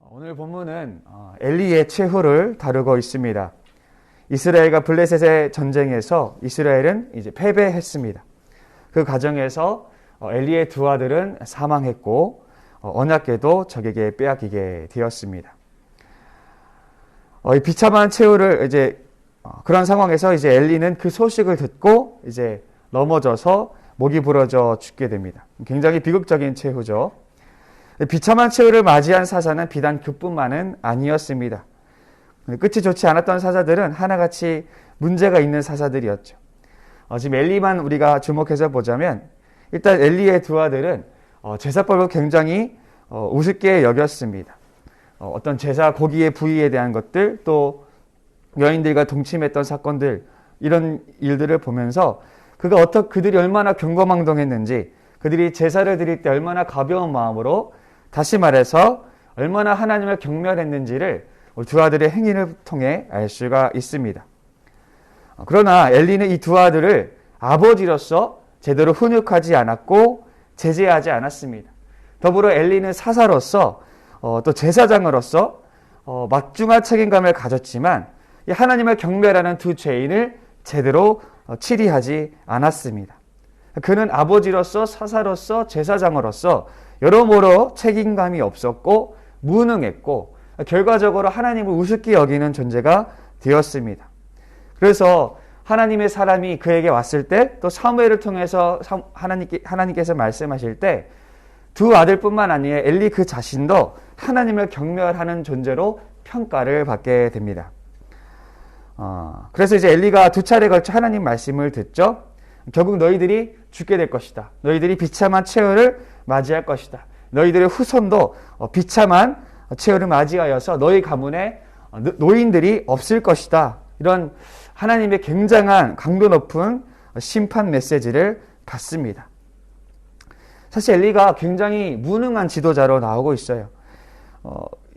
오늘 본문은 엘리의 최후를 다루고 있습니다. 이스라엘과 블레셋의 전쟁에서 이스라엘은 이제 패배했습니다. 그 과정에서 엘리의 두 아들은 사망했고 언약궤도 적에게 빼앗기게 되었습니다. 이 비참한 최후를 이제 그런 상황에서 이제 엘리는 그 소식을 듣고 이제 넘어져서 목이 부러져 죽게 됩니다. 굉장히 비극적인 최후죠. 비참한 최후를 맞이한 사사는 비단 그뿐만은 아니었습니다. 끝이 좋지 않았던 사사들은 하나같이 문제가 있는 사사들이었죠. 지금 엘리만 우리가 주목해서 보자면 일단 엘리의 두 아들은 제사법을 굉장히 우습게 여겼습니다. 어떤 제사 고기의 부위에 대한 것들, 또 여인들과 동침했던 사건들, 이런 일들을 보면서 그들이 얼마나 경거망동했는지, 그들이 제사를 드릴 때 얼마나 가벼운 마음으로, 다시 말해서 얼마나 하나님을 경멸했는지를 두 아들의 행위를 통해 알 수가 있습니다. 그러나 엘리는 이 두 아들을 아버지로서 제대로 훈육하지 않았고 제재하지 않았습니다. 더불어 엘리는 사사로서 또 제사장으로서 막중한 책임감을 가졌지만 하나님을 경멸하는 두 죄인을 제대로 치리하지 않았습니다. 그는 아버지로서 사사로서 제사장으로서 여러모로 책임감이 없었고 무능했고 결과적으로 하나님을 우습게 여기는 존재가 되었습니다. 그래서 하나님의 사람이 그에게 왔을 때, 또 사무엘을 통해서 하나님께서 말씀하실 때 두 아들뿐만 아니라 엘리 그 자신도 하나님을 경멸하는 존재로 평가를 받게 됩니다. 그래서 이제 엘리가 두 차례 걸쳐 하나님 말씀을 듣죠. 결국 너희들이 죽게 될 것이다. 너희들이 비참한 최후를 맞이할 것이다. 너희들의 후손도 비참한 최후를 맞이하여서 너희 가문에 노인들이 없을 것이다. 이런 하나님의 굉장한 강도 높은 심판 메시지를 받습니다. 사실 엘리가 굉장히 무능한 지도자로 나오고 있어요.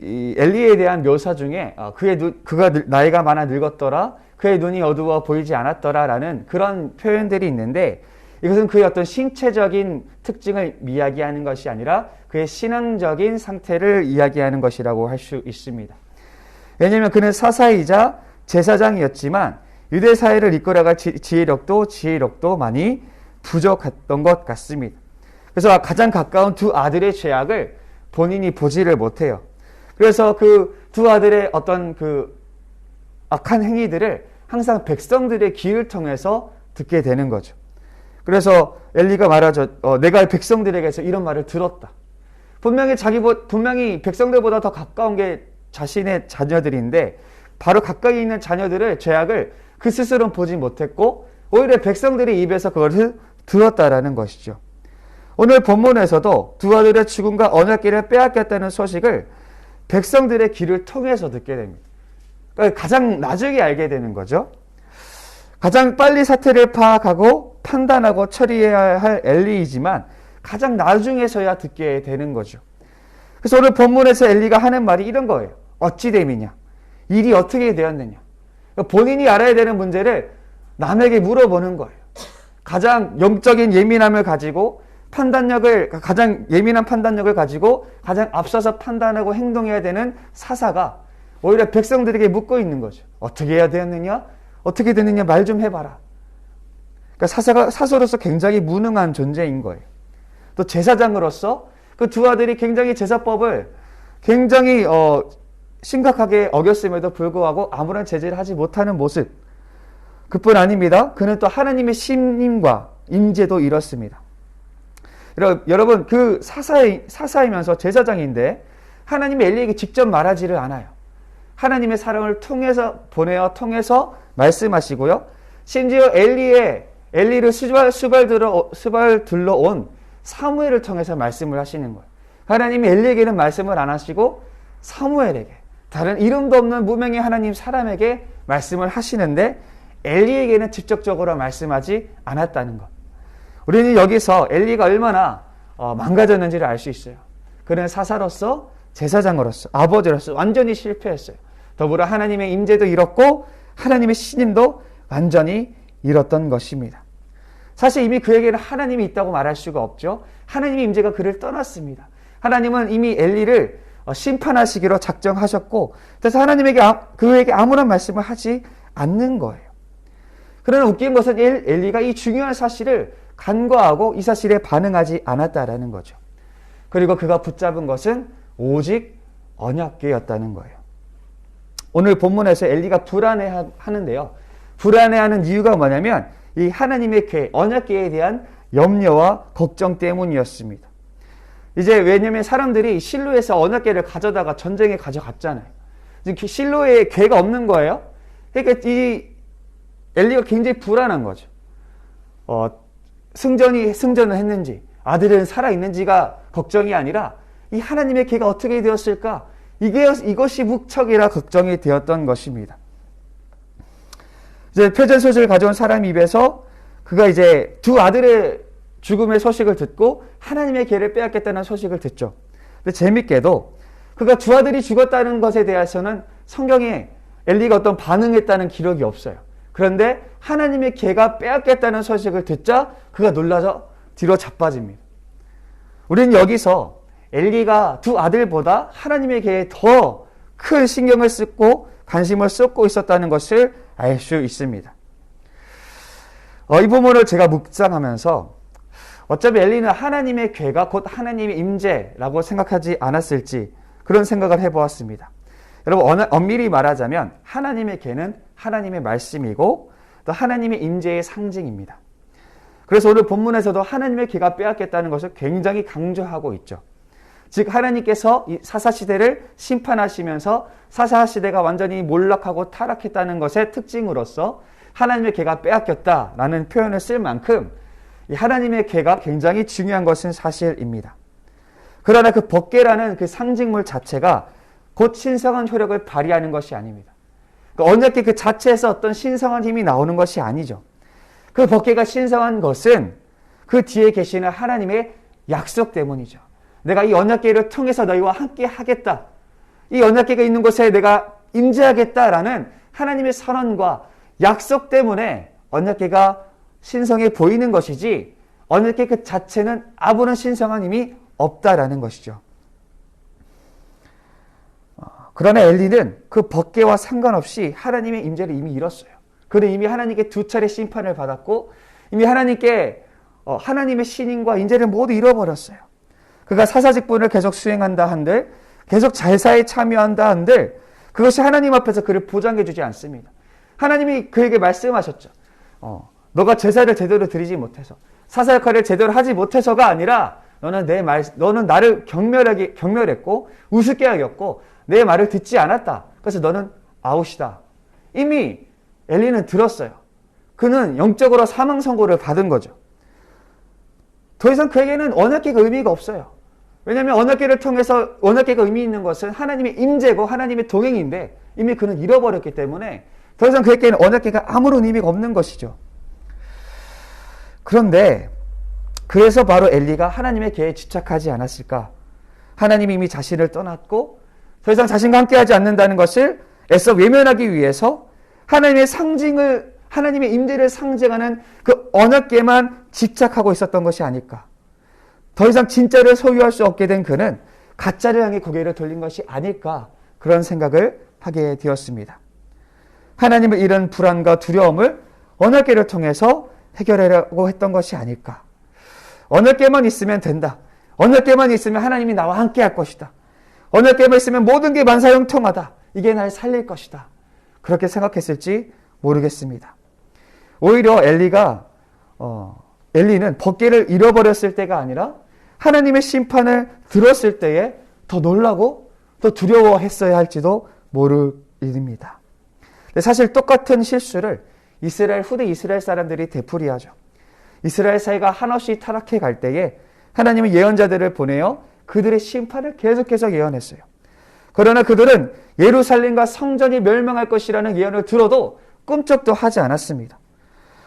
이 엘리에 대한 묘사 중에 그가 나이가 많아 늙었더라, 그의 눈이 어두워 보이지 않았더라라는 그런 표현들이 있는데, 이것은 그의 어떤 신체적인 특징을 이야기하는 것이 아니라 그의 신앙적인 상태를 이야기하는 것이라고 할 수 있습니다. 왜냐하면 그는 사사이자 제사장이었지만 유대 사회를 이끌어갈 지혜력도 많이 부족했던 것 같습니다. 그래서 가장 가까운 두 아들의 죄악을 본인이 보지를 못해요. 그래서 그 두 아들의 어떤 그 악한 행위들을 항상 백성들의 귀를 통해서 듣게 되는 거죠. 그래서 엘리가 말하죠. 내가 백성들에게서 이런 말을 들었다. 분명히 백성들보다 더 가까운 게 자신의 자녀들인데, 바로 가까이 있는 자녀들의 죄악을 그 스스로는 보지 못했고 오히려 백성들의 입에서 그것을 들었다라는 것이죠. 오늘 본문에서도 두 아들의 죽음과 언약궤를 빼앗겼다는 소식을 백성들의 귀를 통해서 듣게 됩니다. 그러니까 가장 나중에 알게 되는 거죠. 가장 빨리 사태를 파악하고 판단하고 처리해야 할 엘리이지만 가장 나중에서야 듣게 되는 거죠. 그래서 오늘 본문에서 엘리가 하는 말이 이런 거예요. 어찌 됨이냐? 일이 어떻게 되었느냐? 그러니까 본인이 알아야 되는 문제를 남에게 물어보는 거예요. 가장 영적인 예민함을 가지고 가장 예민한 판단력을 가지고 가장 앞서서 판단하고 행동해야 되는 사사가 오히려 백성들에게 묻고 있는 거죠. 어떻게 해야 되었느냐? 어떻게 됐느냐? 말 좀 해봐라. 그러니까 사서로서 굉장히 무능한 존재인 거예요. 또 제사장으로서 그 두 아들이 굉장히 제사법을 굉장히 심각하게 어겼음에도 불구하고 아무런 제재를 하지 못하는 모습. 그뿐 아닙니다. 그는 또 하나님의 신임과 임재도 잃었습니다. 여러분, 그 사사이면서 제사장인데 하나님이 엘리에게 직접 말하지를 않아요. 하나님의 사랑을 통해서 말씀하시고요. 심지어 엘리를 수발 들러온 사무엘을 통해서 말씀을 하시는 거예요. 하나님이 엘리에게는 말씀을 안 하시고 사무엘에게, 다른 이름도 없는 무명의 하나님 사람에게 말씀을 하시는데 엘리에게는 직접적으로 말씀하지 않았다는 것. 우리는 여기서 엘리가 얼마나 망가졌는지를 알 수 있어요. 그는 사사로서, 제사장으로서, 아버지로서 완전히 실패했어요. 더불어 하나님의 임재도 잃었고 하나님의 신임도 완전히 잃었던 것입니다. 사실 이미 그에게는 하나님이 있다고 말할 수가 없죠. 하나님의 임재가 그를 떠났습니다. 하나님은 이미 엘리를 심판하시기로 작정하셨고, 그래서 하나님에게 그에게 아무런 말씀을 하지 않는 거예요. 그러나 웃긴 것은 엘리가 이 중요한 사실을 간과하고 이 사실에 반응하지 않았다라는 거죠. 그리고 그가 붙잡은 것은 오직 언약궤였다는 거예요. 오늘 본문에서 엘리가 불안해하는데요. 불안해하는 이유가 뭐냐면 이 하나님의 궤, 언약궤에 대한 염려와 걱정 때문이었습니다. 이제 왜냐면 사람들이 실로에서 언약궤를 가져다가 전쟁에 가져갔잖아요. 실로에 궤가 없는 거예요. 그러니까 이 엘리가 굉장히 불안한 거죠. 승전을 했는지 아들은 살아있는지가 걱정이 아니라 이 하나님의 궤가 어떻게 되었을까? 이것이 묵척이라 걱정이 되었던 것입니다. 이제 표전 소식을 가져온 사람 입에서 그가 이제 두 아들의 죽음의 소식을 듣고 하나님의 궤를 빼앗겠다는 소식을 듣죠. 근데 재밌게도 그가 두 아들이 죽었다는 것에 대해서는 성경에 엘리가 어떤 반응했다는 기록이 없어요. 그런데 하나님의 궤가 빼앗겠다는 소식을 듣자 그가 놀라서 뒤로 자빠집니다. 우리는 여기서 엘리가 두 아들보다 하나님의 궤에 더 큰 신경을 쓰고 관심을 쏟고 있었다는 것을 알 수 있습니다. 이 부분을 제가 묵상하면서 어차피 엘리는 하나님의 궤가 곧 하나님의 임재라고 생각하지 않았을지 그런 생각을 해보았습니다. 여러분 엄밀히 말하자면 하나님의 궤는 하나님의 말씀이고 또 하나님의 임재의 상징입니다. 그래서 오늘 본문에서도 하나님의 궤가 빼앗겠다는 것을 굉장히 강조하고 있죠. 즉 하나님께서 이 사사시대를 심판하시면서 사사시대가 완전히 몰락하고 타락했다는 것의 특징으로서 하나님의 궤가 빼앗겼다라는 표현을 쓸 만큼 이 하나님의 궤가 굉장히 중요한 것은 사실입니다. 그러나 그 법궤라는 그 상징물 자체가 곧 신성한 효력을 발휘하는 것이 아닙니다. 언약궤 그 자체에서 어떤 신성한 힘이 나오는 것이 아니죠. 그 법궤가 신성한 것은 그 뒤에 계시는 하나님의 약속 때문이죠. 내가 이 언약궤를 통해서 너희와 함께 하겠다. 이 언약궤가 있는 곳에 내가 임재하겠다라는 하나님의 선언과 약속 때문에 언약궤가 신성해 보이는 것이지 언약궤 그 자체는 아무런 신성한 힘이 없다라는 것이죠. 그러나 엘리는 그 법궤와 상관없이 하나님의 임재를 이미 잃었어요. 그는 이미 하나님께 두 차례 심판을 받았고 이미 하나님께 하나님의 신임과 임재를 모두 잃어버렸어요. 그가 사사직분을 계속 수행한다 한들 계속 잘사에 참여한다 한들 그것이 하나님 앞에서 그를 보장해 주지 않습니다. 하나님이 그에게 말씀하셨죠. 너가 제사를 제대로 드리지 못해서 사사 역할을 제대로 하지 못해서가 아니라 너는 나를 경멸했고 우습게 여겼고 내 말을 듣지 않았다. 그래서 너는 아웃이다. 이미 엘리는 들었어요. 그는 영적으로 사망 선고를 받은 거죠. 더 이상 그에게는 언약궤가 의미가 없어요. 왜냐하면 언약궤를 통해서 언약궤가 의미 있는 것은 하나님의 임재고 하나님의 동행인데 이미 그는 잃어버렸기 때문에 더 이상 그에게는 언약궤가 아무런 의미가 없는 것이죠. 그런데 그래서 바로 엘리가 하나님의 궤에 집착하지 않았을까? 하나님이 이미 자신을 떠났고 더 이상 자신과 함께하지 않는다는 것을 애써 외면하기 위해서 하나님의 임재를 상징하는 그 언약궤만 집착하고 있었던 것이 아닐까? 더 이상 진짜를 소유할 수 없게 된 그는 가짜를 향해 고개를 돌린 것이 아닐까? 그런 생각을 하게 되었습니다. 하나님을 잃은 불안과 두려움을 언약궤를 통해서 해결하려고 했던 것이 아닐까? 언약궤만 있으면 된다. 언약궤만 있으면 하나님이 나와 함께 할 것이다. 언약궤만 있으면 모든 게 만사형통하다. 이게 날 살릴 것이다. 그렇게 생각했을지 모르겠습니다. 오히려 엘리는 법궤를 잃어버렸을 때가 아니라 하나님의 심판을 들었을 때에 더 놀라고 더 두려워했어야 할지도 모릅니다. 사실 똑같은 실수를 후대 이스라엘 사람들이 되풀이하죠. 이스라엘 사회가 한없이 타락해 갈 때에 하나님은 예언자들을 보내어 그들의 심판을 계속해서 예언했어요. 그러나 그들은 예루살렘과 성전이 멸망할 것이라는 예언을 들어도 꿈쩍도 하지 않았습니다.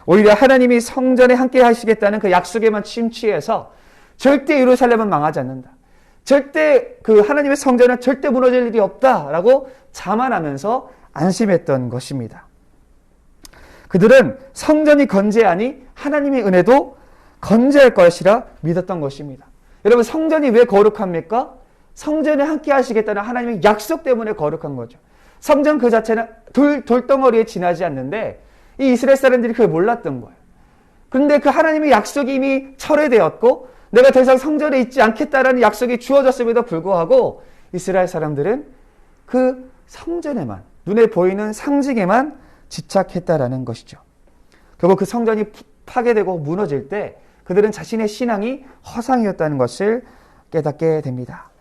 오히려 하나님이 성전에 함께 하시겠다는 그 약속에만 침취해서 절대 예루살렘은 망하지 않는다. 절대 그 하나님의 성전은 절대 무너질 일이 없다라고 자만하면서 안심했던 것입니다. 그들은 성전이 건재하니 하나님의 은혜도 건재할 것이라 믿었던 것입니다. 여러분 성전이 왜 거룩합니까? 성전에 함께 하시겠다는 하나님의 약속 때문에 거룩한 거죠. 성전 그 자체는 돌덩어리에 지나지 않는데 이 이스라엘 사람들이 그걸 몰랐던 거예요. 그런데 그 하나님의 약속이 이미 철회되었고 내가 더 이상 성전에 있지 않겠다라는 약속이 주어졌음에도 불구하고 이스라엘 사람들은 그 성전에만, 눈에 보이는 상징에만 집착했다라는 것이죠. 결국 그 성전이 파괴되고 무너질 때 그들은 자신의 신앙이 허상이었다는 것을 깨닫게 됩니다.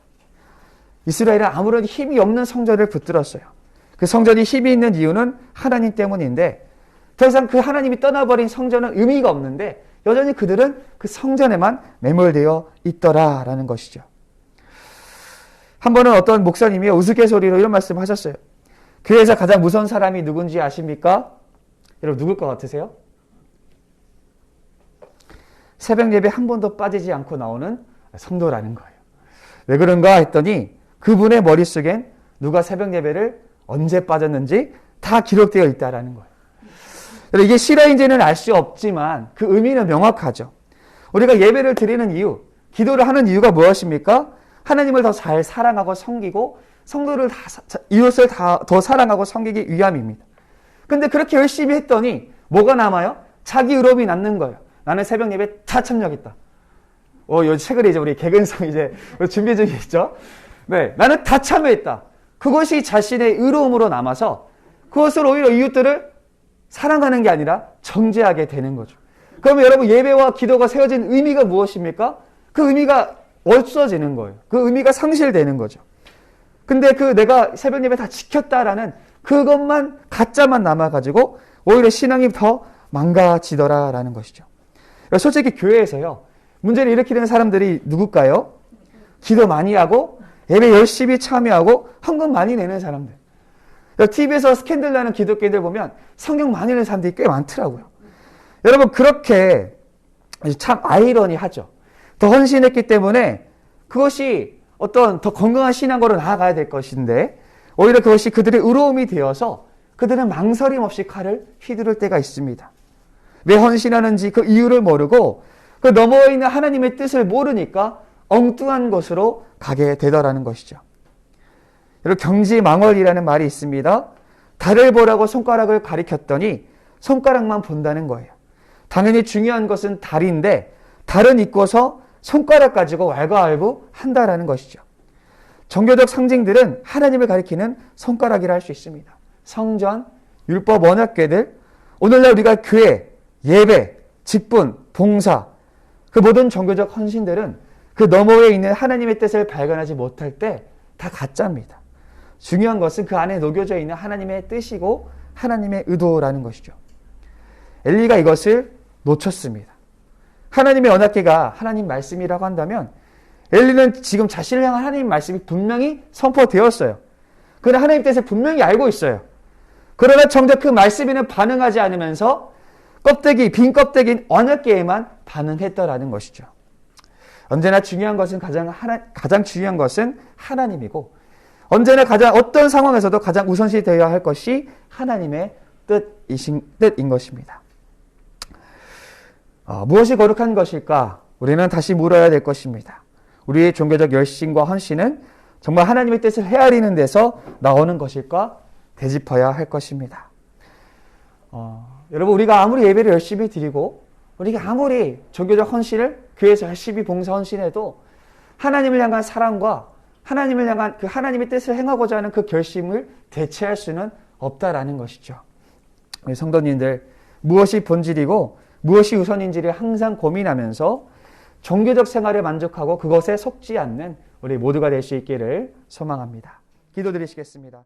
이스라엘은 아무런 힘이 없는 성전을 붙들었어요. 그 성전이 힘이 있는 이유는 하나님 때문인데 더 이상 그 하나님이 떠나버린 성전은 의미가 없는데 여전히 그들은 그 성전에만 매몰되어 있더라라는 것이죠. 한 번은 어떤 목사님이 우스갯소리로 이런 말씀을 하셨어요. 교회에서 가장 무서운 사람이 누군지 아십니까? 여러분 누굴 것 같으세요? 새벽 예배 한 번도 빠지지 않고 나오는 성도라는 거예요. 왜 그런가 했더니 그분의 머릿속엔 누가 새벽 예배를 언제 빠졌는지 다 기록되어 있다라는 거예요. 이게 실화인지는 알 수 없지만 그 의미는 명확하죠. 우리가 예배를 드리는 이유, 기도를 하는 이유가 무엇입니까? 하나님을 더 잘 사랑하고 섬기고 성도를 이웃을 더 사랑하고 섬기기 위함입니다. 근데 그렇게 열심히 했더니 뭐가 남아요? 자기 의로움이 남는 거예요. 나는 새벽 예배 다 참여하겠다. 요 최근에 이제 우리 개근성 이제 준비 중에 있죠. 네, 나는 다 참여했다. 그것이 자신의 의로움으로 남아서 그것을 오히려 이웃들을 사랑하는 게 아니라 정죄하게 되는 거죠. 그러면 여러분 예배와 기도가 세워진 의미가 무엇입니까? 그 의미가 없어지는 거예요. 그 의미가 상실되는 거죠. 근데 그 내가 새벽 예배 다 지켰다라는 그것만 가짜만 남아가지고 오히려 신앙이 더 망가지더라라는 것이죠. 솔직히 교회에서요. 문제를 일으키는 사람들이 누굴까요? 기도 많이 하고 예배 열심히 참여하고 헌금 많이 내는 사람들. TV에서 스캔들 나는 기독교인들 보면 성경 많이 내는 사람들이 꽤 많더라고요. 여러분 그렇게 참 아이러니하죠. 더 헌신했기 때문에 그것이 어떤 더 건강한 신앙으로 나아가야 될 것인데 오히려 그것이 그들의 의로움이 되어서 그들은 망설임 없이 칼을 휘두를 때가 있습니다. 왜 헌신하는지 그 이유를 모르고 그 너머에 있는 하나님의 뜻을 모르니까 엉뚱한 곳으로 가게 되더라는 것이죠. 여러분 경지망월이라는 말이 있습니다. 달을 보라고 손가락을 가리켰더니 손가락만 본다는 거예요. 당연히 중요한 것은 달인데 달은 잊고서 손가락 가지고 왈가왈부 한다라는 것이죠. 종교적 상징들은 하나님을 가리키는 손가락이라 할 수 있습니다. 성전, 율법, 언약궤들, 오늘날 우리가 교회, 예배, 직분, 봉사, 그 모든 종교적 헌신들은 그 너머에 있는 하나님의 뜻을 발견하지 못할 때 다 가짜입니다. 중요한 것은 그 안에 녹여져 있는 하나님의 뜻이고 하나님의 의도라는 것이죠. 엘리가 이것을 놓쳤습니다. 하나님의 언약궤가 하나님 말씀이라고 한다면 엘리는 지금 자신을 향한 하나님 말씀이 분명히 선포되었어요. 그러나 하나님 뜻을 분명히 알고 있어요. 그러나 정작 그 말씀에는 반응하지 않으면서 빈 껍데기인 언약궤에만 반응했더라는 것이죠. 언제나 중요한 것은 가장 중요한 것은 하나님이고 언제나 어떤 상황에서도 가장 우선시 되어야 할 것이 하나님의 뜻인 것입니다. 무엇이 거룩한 것일까? 우리는 다시 물어야 될 것입니다. 우리의 종교적 열심과 헌신은 정말 하나님의 뜻을 헤아리는 데서 나오는 것일까? 되짚어야 할 것입니다. 여러분 우리가 아무리 예배를 열심히 드리고 우리가 아무리 종교적 헌신을 교회에서 열심히 봉사 헌신해도 하나님을 향한 사랑과 하나님을 향한 그 하나님의 뜻을 행하고자 하는 그 결심을 대체할 수는 없다라는 것이죠. 우리 성도님들 무엇이 본질이고 무엇이 우선인지를 항상 고민하면서 종교적 생활에 만족하고 그것에 속지 않는 우리 모두가 될 수 있기를 소망합니다. 기도드리시겠습니다.